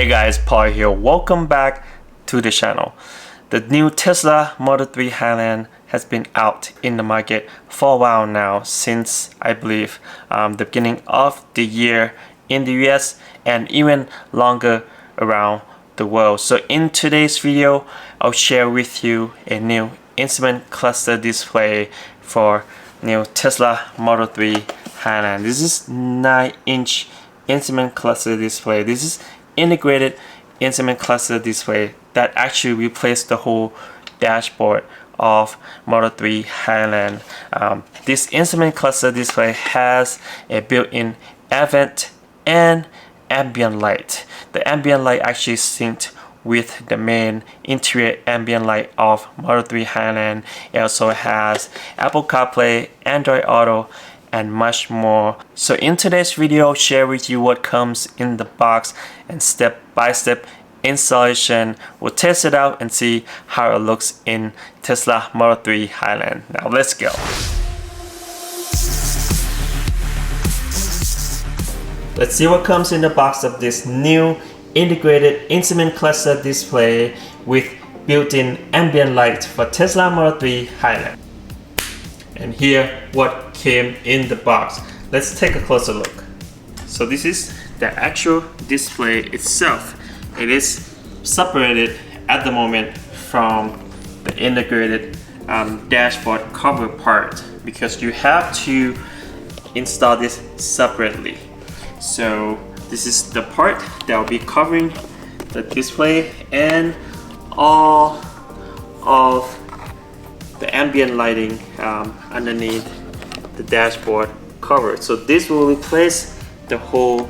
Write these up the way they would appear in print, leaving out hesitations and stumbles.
Hey guys, Paul here. Welcome back to the channel. The new Tesla Model 3 Highland has been out in the market for a while now, since I believe the beginning of the year in the US and even longer around the world. So in today's video, I'll share with you a new instrument cluster display for new Tesla Model 3 Highland. This is 9-inch instrument cluster display. This is integrated instrument cluster display that actually replaced the whole dashboard of Model 3 Highland. This instrument cluster display has a built-in Ambient and Ambient light. The Ambient light actually synced with the main interior ambient light of Model 3 Highland. It also has Apple CarPlay, Android Auto, and much more. So in today's video, I'll share with you what comes in the box and step-by-step installation. We'll test it out and see how it looks in Tesla Model 3 Highland. Now let's go. Let's see what comes in the box of this new integrated instrument cluster display with built-in ambient light for Tesla Model 3 Highland. And here what came in the box. Let's take a closer look. So this is the actual display itself. It is separated at the moment from the integrated dashboard cover part because you have to install this separately. So this is the part that will be covering the display and all of the ambient lighting underneath the dashboard cover. So this will replace the whole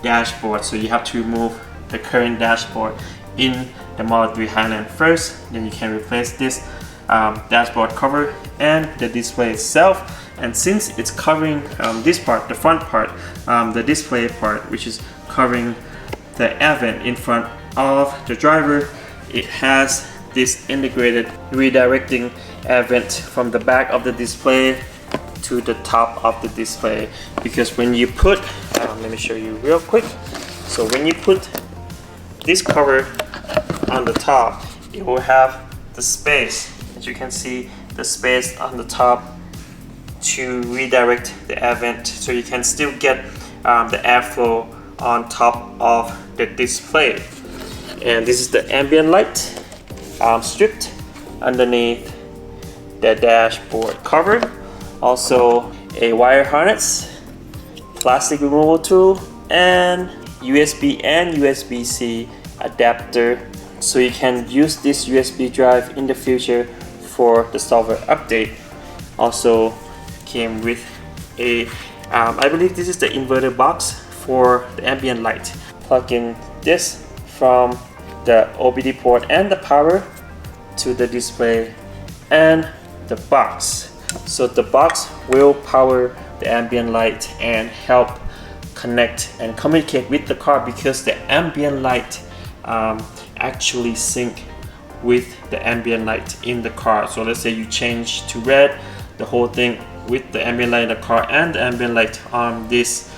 dashboard. So you have to remove the current dashboard in the Model 3 Highland first, then you can replace this dashboard cover and the display itself. And since it's covering this part, the front part, the display part, which is covering the Ambient in front of the driver, it has this integrated redirecting Ambient from the back of the display to the top of the display. Because when you put, let me show you real quick. So when you put this cover on the top, it will have the space, as you can see, the space on the top to redirect the Ambient, so you can still get the airflow on top of the display. And this is the ambient light stripped underneath the dashboard cover. Also a wire harness, plastic removal tool, and USB and USB-C adapter, so you can use this USB drive in the future for the software update. Also came with a I believe this is the inverter box for the ambient light. Plug in this from the OBD port and the power to the display and the box. So the box will power the ambient light and help connect and communicate with the car, because the ambient light actually sync with the ambient light in the car. So let's say you change to red, the whole thing with the ambient light in the car and the ambient light on this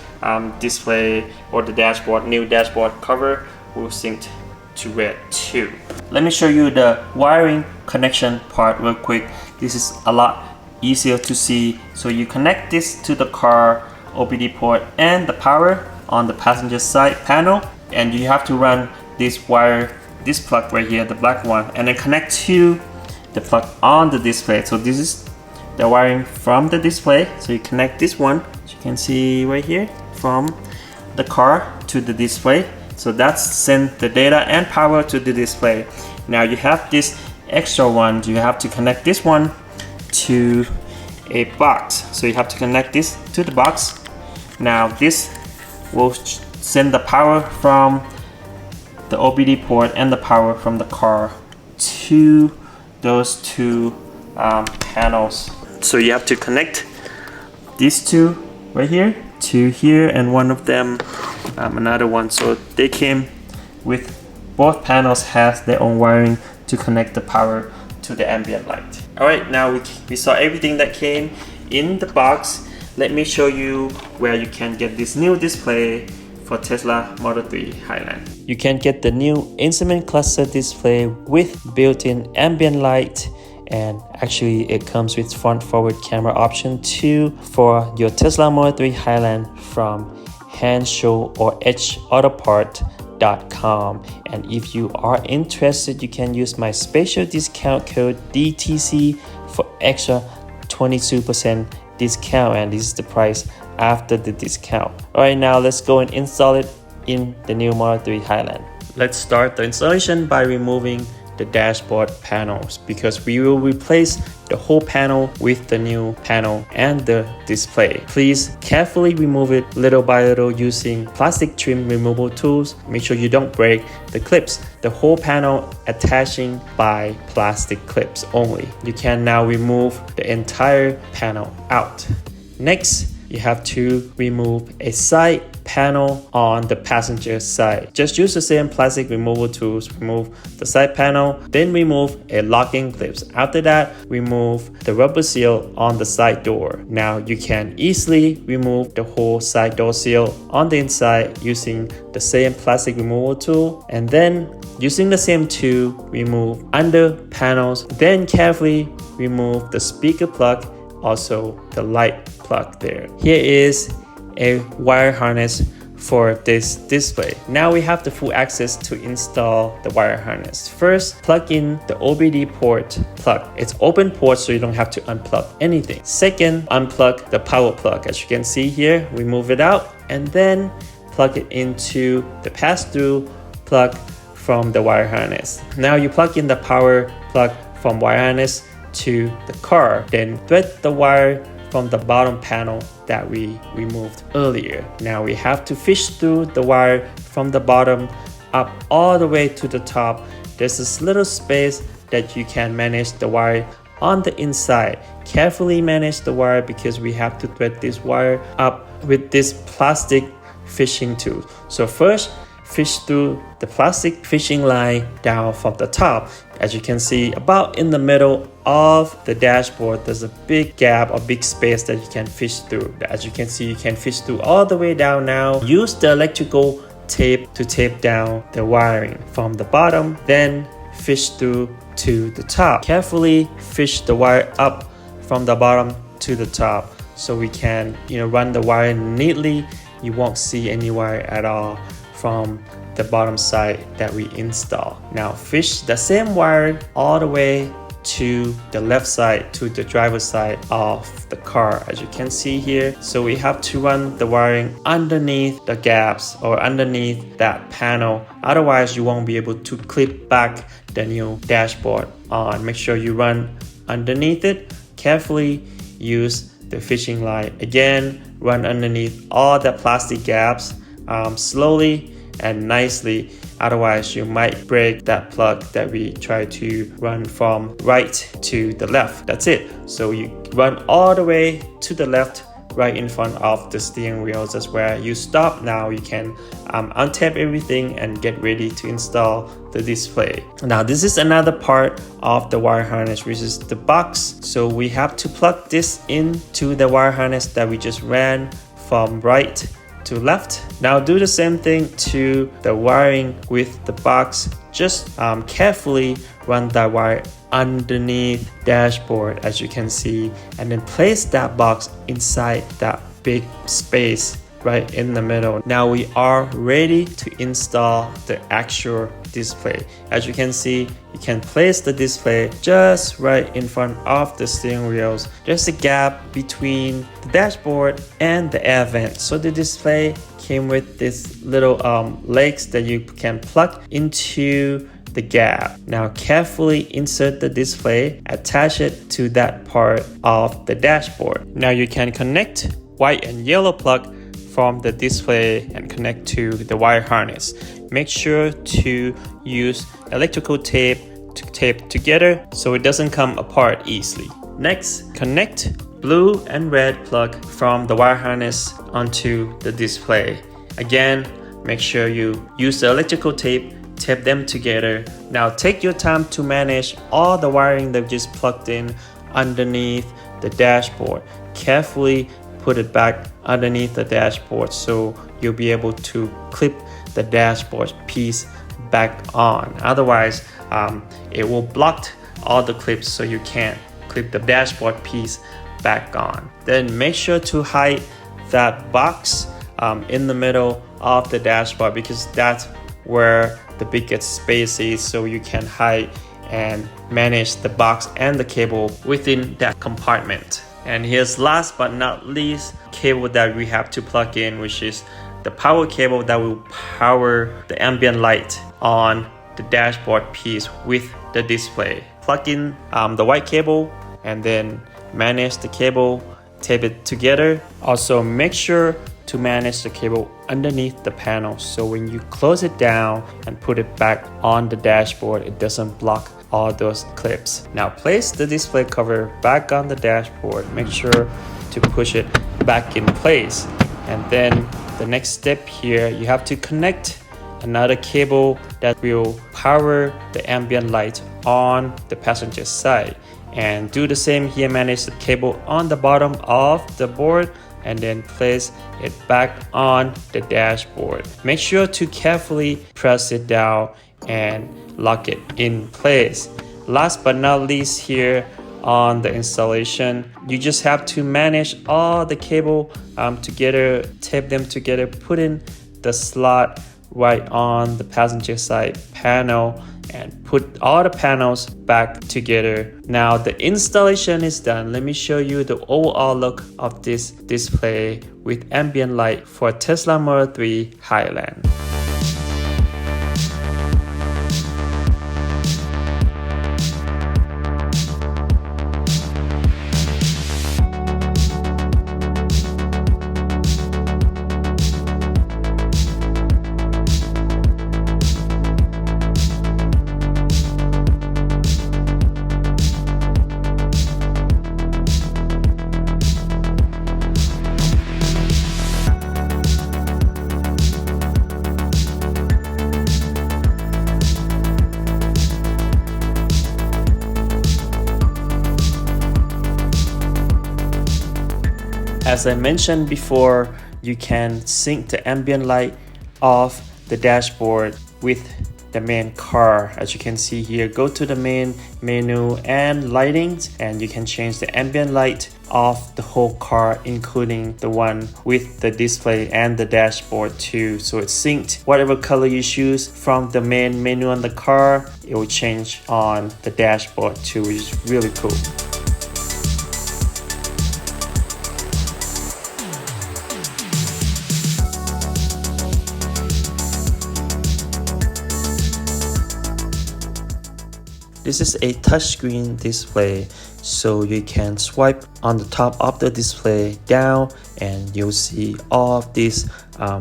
display or the dashboard, new dashboard cover, will sync to red too. Let me show you the wiring connection part real quick. This is a lot easier to see. So you connect this to the car OBD port and the power on the passenger side panel, and you have to run this wire, this plug right here, the black one, and then connect to the plug on the display. So this is the wiring from the display. So you connect this one, as you can see right here, from the car to the display. So that's send the data and power to the display. Now you have this extra one, you have to connect this one to a box. So you have to connect this to the box. Now this will send the power from the OBD port and the power from the car to those two panels. So you have to connect these two right here to here, and one of them another one. So they came with, both panels has their own wiring to connect the power to the ambient light. Alright, now we saw everything that came in the box. Let me show you where you can get this new display for Tesla Model 3 Highland. You can get the new instrument cluster display with built-in ambient light, and actually it comes with front forward camera option too for your Tesla Model 3 Highland from Handshow or edgeautopart.com. And if you are interested, you can use my special discount code DTC for extra 22% discount, and this is the price after the discount. Alright, now let's go and install it in the new Model 3 Highland. Let's start the installation by removing the dashboard panels, because we will replace the whole panel with the new panel and the display. Please carefully remove it little by little using plastic trim removal tools. Make sure you don't break the clips. The whole panel attaching by plastic clips only. You can now remove the entire panel out. Next, you have to remove a side panel on the passenger side. Just use the same plastic removal tools, remove the side panel, then remove a locking clips. After that, remove the rubber seal on the side door. Now you can easily remove the whole side door seal on the inside using the same plastic removal tool, and then using the same tool, remove under panels, then carefully remove the speaker plug, also the light plug there. Here is a wire harness for this display. Now we have the full access to install the wire harness. First, plug in the OBD port plug. It's open port, so you don't have to unplug anything. Second, unplug the power plug. As you can see here, remove it out and then plug it into the pass-through plug from the wire harness. Now you plug in the power plug from wire harness to the car, then thread the wire from the bottom panel that we removed earlier. Now we have to fish through the wire from the bottom up all the way to the top. There's this little space that you can manage the wire on the inside. Carefully manage the wire because we have to thread this wire up with this plastic fishing tool. So first, fish through the plastic fishing line down from the top. As you can see, about in the middle of the dashboard, there's a big gap, a big space that you can fish through. As you can see, you can fish through all the way down now. Use the electrical tape to tape down the wiring from the bottom, then fish through to the top. Carefully fish the wire up from the bottom to the top so we can run the wire neatly. You won't see any wire at all from the bottom side that we install. Now fish the same wire all the way to the left side, to the driver's side of the car, as you can see here. So we have to run the wiring underneath the gaps or underneath that panel. Otherwise you won't be able to clip back the new dashboard on. Make sure you run underneath it. Carefully use the fishing line. Again, run underneath all the plastic gaps slowly and nicely. Otherwise you might break that plug that we try to run from right to the left. That's it. So you run all the way to the left, right in front of the steering wheels. That's where you stop. Now you can untap everything and get ready to install the display. Now this is another part of the wire harness, which is the box. So we have to plug this into the wire harness that we just ran from right to left. Now do the same thing to the wiring with the box. Just carefully run that wire underneath dashboard, as you can see, and then place that box inside that big space right in the middle. Now we are ready to install the actual display. As you can see, you can place the display just right in front of the steering wheels. There's a gap between the dashboard and the air vent. So the display came with this little legs that you can plug into the gap. Now carefully insert the display, attach it to that part of the dashboard. Now you can connect white and yellow plug from the display and connect to the wire harness. Make sure to use electrical tape to tape together so it doesn't come apart easily. Next, connect blue and red plug from the wire harness onto the display. Again, make sure you use the electrical tape, tape them together. Now take your time to manage all the wiring that just plugged in underneath the dashboard. Carefully put it back underneath the dashboard, so you'll be able to clip the dashboard piece back on. Otherwise, it will block all the clips, so you can't clip the dashboard piece back on. Then make sure to hide that box in the middle of the dashboard, because that's where the biggest space is, so you can hide and manage the box and the cable within that compartment. And here's last but not least cable that we have to plug in, which is the power cable that will power the ambient light on the dashboard piece with the display. Plug in the white cable and then manage the cable, tape it together. Also make sure to manage the cable underneath the panel, so when you close it down and put it back on the dashboard, it doesn't block all those clips. Now place the display cover back on the dashboard. Make sure to push it back in place. And then the next step here, you have to connect another cable that will power the ambient light on the passenger side. And do the same here, manage the cable on the bottom of the board and then place it back on the dashboard. Make sure to carefully press it down and lock it in place. Last but not least here on the installation, you just have to manage all the cable together, tape them together, put in the slot right on the passenger side panel and put all the panels back together. Now the installation is done. Let me show you the overall look of this display with ambient light for Tesla Model 3 Highland. As I mentioned before, you can sync the ambient light of the dashboard with the main car. As you can see here, go to the main menu and lighting, and you can change the ambient light of the whole car, including the one with the display and the dashboard too. So it's synced. Whatever color you choose from the main menu on the car, it will change on the dashboard too, which is really cool. This is a touchscreen display, so you can swipe on the top of the display down and you'll see all of these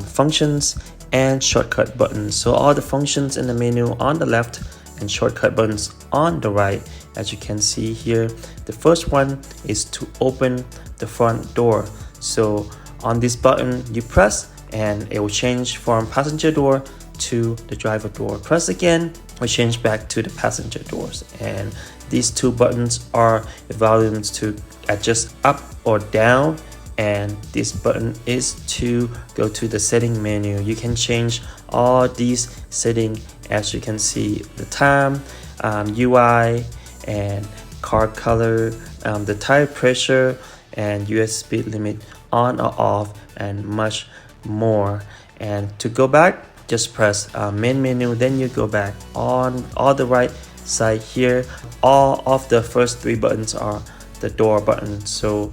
functions and shortcut buttons. So all the functions in the menu on the left and shortcut buttons on the right. As you can see here, the first one is to open the front door. So on this button you press and it will change from passenger door to the driver door. Press again, we change back to the passenger doors. And these two buttons are the volumes to adjust up or down, and this button is to go to the setting menu. You can change all these settings. As you can see, the time, UI, and car color, the tire pressure, and US speed limit on or off, and much more. And to go back, just press main menu, then you go back. On all the right side here, all of the first three buttons are the door button. So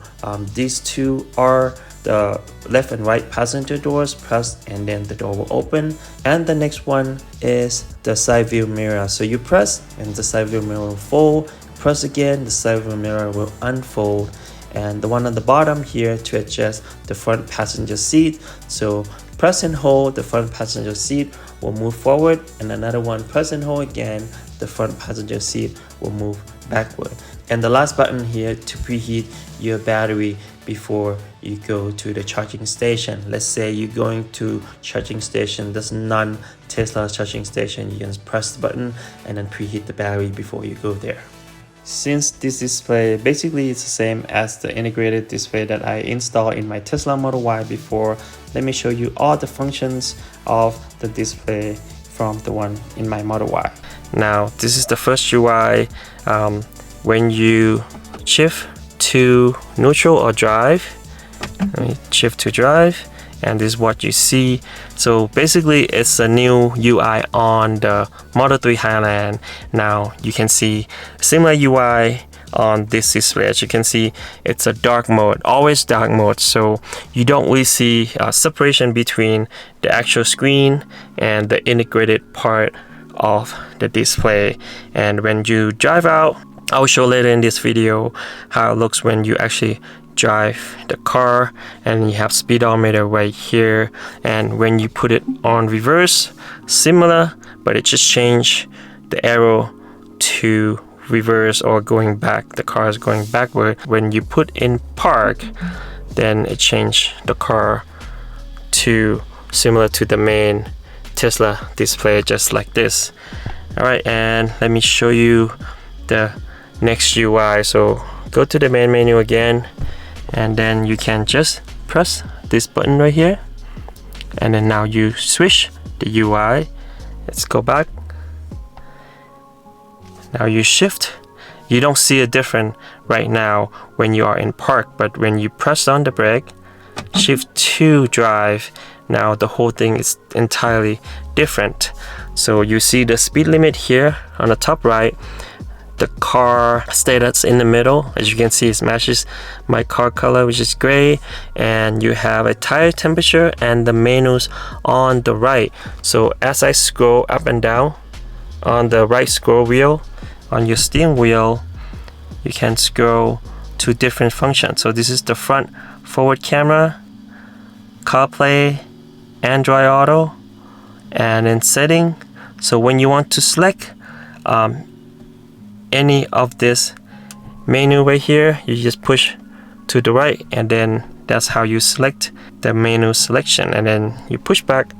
these two are the left and right passenger doors. Press and then the door will open. And the next one is the side view mirror. So you press and the side view mirror will fold. Press again, the side view mirror will unfold. And the one on the bottom here to adjust the front passenger seat. So press and hold, the front passenger seat will move forward, and another one, press and hold again, the front passenger seat will move backward. And the last button here to preheat your battery before you go to the charging station. Let's say you're going to charging station, there's non-Tesla charging station, you can press the button and then preheat the battery before you go there. Since this display basically is the same as the integrated display that I installed in my Tesla Model Y before, let me show you all the functions of the display from the one in my Model Y. Now this is the first UI. When you shift to neutral or drive, let me shift to drive, and this is what you see. So basically it's a new UI on the Model 3 Highland. Now you can see similar UI on this display. As you can see, it's a dark mode, always dark mode, so you don't really see separation between the actual screen and the integrated part of the display. And when you drive out, I'll show later in this video how it looks when you actually drive the car, and you have speedometer right here. And when you put it on reverse, similar, but it just changed the arrow to reverse or going back. The car is going backward. When you put in park, then it changed the car to similar to the main Tesla display, just like this. Alright, and let me show you the next UI. So go to the main menu again, and then you can just press this button right here, and then now you switch the UI. Let's go back. Now you shift. You don't see a difference right now when you are in park, but when you press on the brake, shift to drive, now the whole thing is entirely different. So you see the speed limit here on the top right, the car status in the middle. As you can see, it matches my car color, which is gray, and you have a tire temperature and the menus on the right. So as I scroll up and down on the right scroll wheel on your steering wheel, you can scroll to different functions. So this is the front forward camera, CarPlay, Android Auto, and in setting. So when you want to select any of this menu right here, you just push to the right, and then that's how you select the menu selection. And then you push back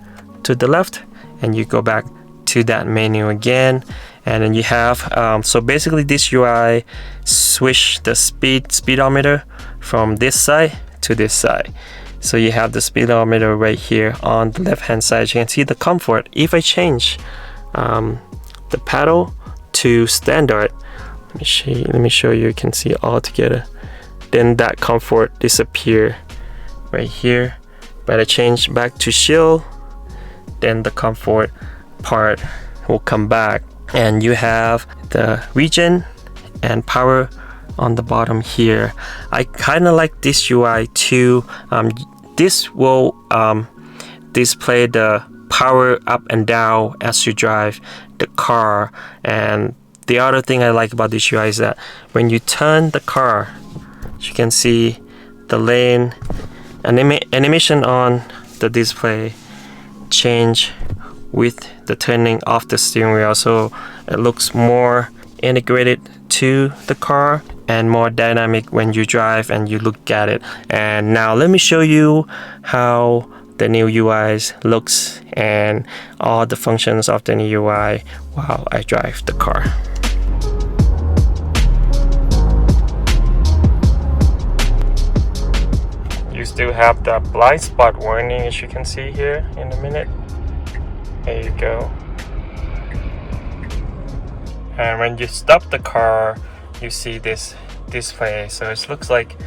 to the left and you go back to that menu again. And then you have so basically this UI switch the speedometer from this side to this side. So you have the speedometer right here on the left hand side. You can see the comfort. If I change the pedal to standard, let me show you. You can see it all together. Then that comfort disappear right here. But I change back to chill, then the comfort part will come back, and you have the region and power on the bottom here. I kind of like this UI too. This will display the power up and down as you drive the car. And the other thing I like about this UI is that when you turn the car, you can see the lane animation on the display change with the turning of the steering wheel. So it looks more integrated to the car and more dynamic when you drive and you look at it. And now let me show you how the new UIs looks and all the functions of the new UI while I drive the car. You still have the blind spot warning, as you can see here in a minute. There you go. And when you stop the car, you see this display. So it looks like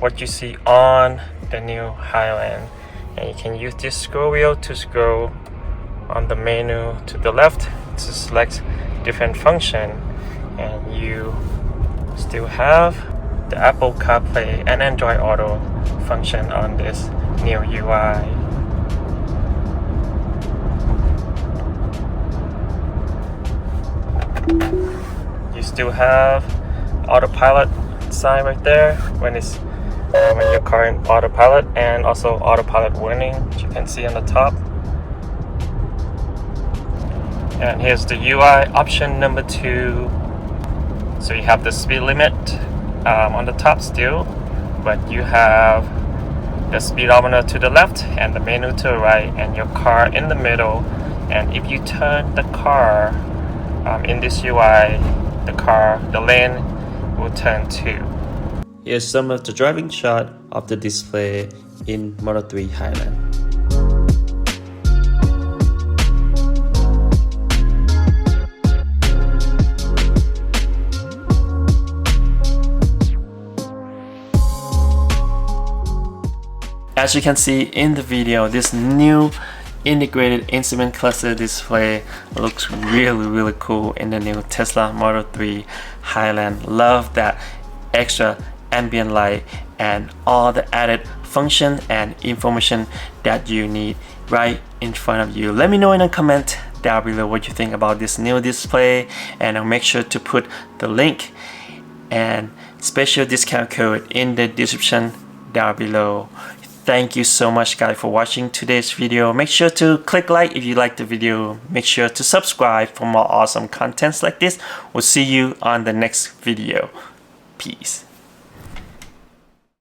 what you see on the new Highland. And you can use this scroll wheel to scroll on the menu to the left to select different function. And you still have the Apple CarPlay and Android Auto function on this new UI. You still have autopilot sign right there when your car in autopilot, and also autopilot warning, which you can see on the top. And here's the UI option number 2. So you have the speed limit on the top still, but you have the speedometer to the left and the menu to the right, and your car in the middle. And if you turn the car in this UI, the lane will turn too. Here's some of the driving shot of the display in Model 3 Highland. As you can see in the video, this new integrated instrument cluster display looks really cool in the new Tesla Model 3 Highland. Love that extra ambient light and all the added function and information that you need right in front of you. Let me know in a comment down below what you think about this new display, and I'll make sure to put the link and special discount code in the description down below. Thank you so much guys for watching today's video. Make sure to click like if you like the video. Make sure to subscribe for more awesome contents like this. We'll see you on the next video. Peace.